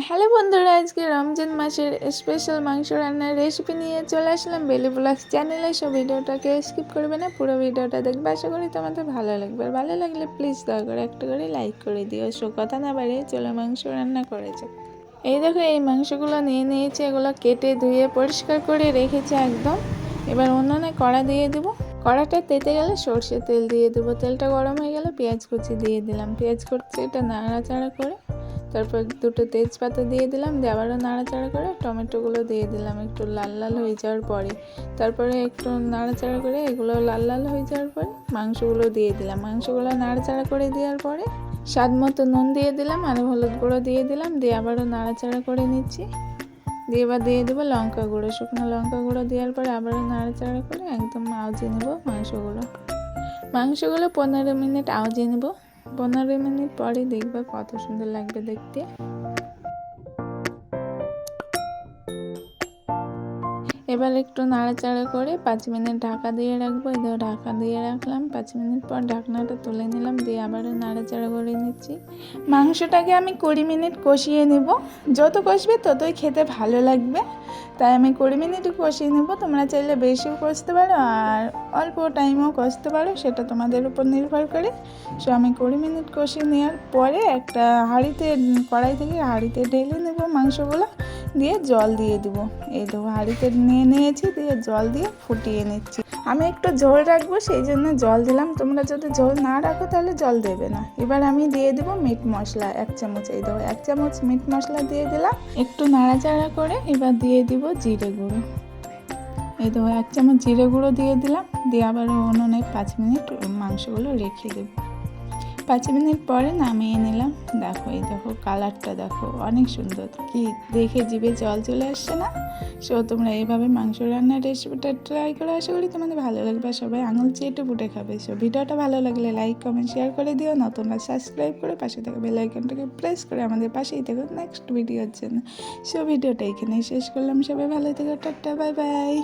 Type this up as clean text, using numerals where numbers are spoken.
Hello বন্ধুরা, আজকে রমজান মাসের স্পেশাল মাংস রান্নার রেসিপি নিয়ে চলে আসলাম বেলি ব্লগস চ্যানেলে। সব ভিডিওটাকে স্কিপ করবে না, পুরো ভিডিওটা দেখবে। আশা করি তোমাদের ভালো লাগবে। আর ভালো লাগলে প্লিজ দয়া করে একটা করে লাইক করে দিও। সো কথা না বাড়িয়ে চলো মাংস রান্না করেছে। এই দেখো, এই মাংসগুলো নিয়ে নিয়েছি, এগুলো কেটে ধুয়ে পরিষ্কার করে রেখেছি একদম। এবার উনুনে কড়া দিয়ে দেবো। কড়াটা তেতে গেলে সর্ষের তেল দিয়ে দেবো। তেলটা গরম হয়ে গেলে পেঁয়াজ কুচি দিয়ে দিলাম। পেঁয়াজ কুচি এটা নাড়াচাড়া করে তারপর দুটো তেজপাতা দিয়ে দিলাম, দিয়ে আবারও নাড়াচাড়া করে টমেটোগুলো দিয়ে দিলাম একটু লাল লাল হয়ে যাওয়ার পরে। তারপরে একটু নাড়াচাড়া করে এগুলো লাল লাল হয়ে যাওয়ার পরে মাংসগুলো দিয়ে দিলাম। মাংসগুলো নাড়াচাড়া করে দেওয়ার পরে স্বাদ মতো নুন দিয়ে দিলাম আর হলুদ গুঁড়ো দিয়ে দিলাম, দিয়ে আবারও নাড়াচাড়া করে নিচ্ছি। দিয়ে এবার দিয়ে দেবো লঙ্কা গুঁড়ো, শুকনো লঙ্কা গুঁড়ো দেওয়ার পরে আবারও নাড়াচাড়া করে একদম আউজিয়ে নেবো মাংসগুলো। 15 মিনিট আউজিয়ে নেবো। 15 মিনিট পরে দেখবে কত সুন্দর লাগবে দেখতে। এবার একটু নাড়াচাড়া করে 5 মিনিট ঢাকা দিয়ে রাখবো। এদের ঢাকা দিয়ে রাখলাম। 5 মিনিট পর ঢাকনাটা তুলে নিলাম, দিয়ে আবারও নাড়াচাড়া করে নিচ্ছি। মাংসটাকে আমি 20 মিনিট কষিয়ে নেব। যত কষবে ততই খেতে ভালো লাগবে, তাই আমি 20 মিনিট কষিয়ে নেব। তোমরা চাইলে বেশিও কষতে পারো আর অল্প টাইমও কষতে পারো, সেটা তোমাদের উপর নির্ভর করে। সো আমি 20 মিনিট কষিয়ে নেওয়ার পরে একটা কড়াই থেকে হাঁড়িতে ঢেলে নেব মাংসগুলো, দিয়ে জল দিয়ে দেবো। এই দেবো হাঁড়িতে নিয়ে নিয়েছি, দিয়ে জল দিয়ে ফুটিয়ে নিচ্ছি। আমি একটু ঝোল রাখবো সেই জন্য জল দিলাম। তোমরা যদি ঝোল না রাখো তাহলে জল দেবে না। এবার আমি দিয়ে দেবো মিট মশলা 1 চামচ। এই দেবো 1 চামচ মিট মশলা দিয়ে দিলাম। একটু নাড়াচাড়া করে এবার দিয়ে দিব জিরে গুঁড়ো। এই দেবো 1 চামচ জিরে গুঁড়ো দিয়ে দিলাম, দিয়ে আবার উনুনে 5 মিনিট মাংসগুলো রেখে দেবো। 5 মিনিট পরে নামিয়ে নিলাম। দেখো, এই দেখো কালারটা দেখো, অনেক সুন্দর, কি দেখে জিভে জল চলে আসছে না? সো তোমরা এইভাবে মাংস রান্নার রেসিপিটা ট্রাই করে, আশা করি তোমাদের ভালো লাগবে। সবাই আঙুল চেটে পুটে খাবে। সো ভিডিওটা ভালো লাগলে লাইক কমেন্ট শেয়ার করে দিও। নতুনরা সাবস্ক্রাইব করে পাশে থাকা বেল আইকনটাকে প্রেস করে আমাদের পাশেই থেকো নেক্সট ভিডিওর জন্য। সো ভিডিওটা এখানেই শেষ করলাম। সবাই ভালো থেকো, টাটা, বাই বাই।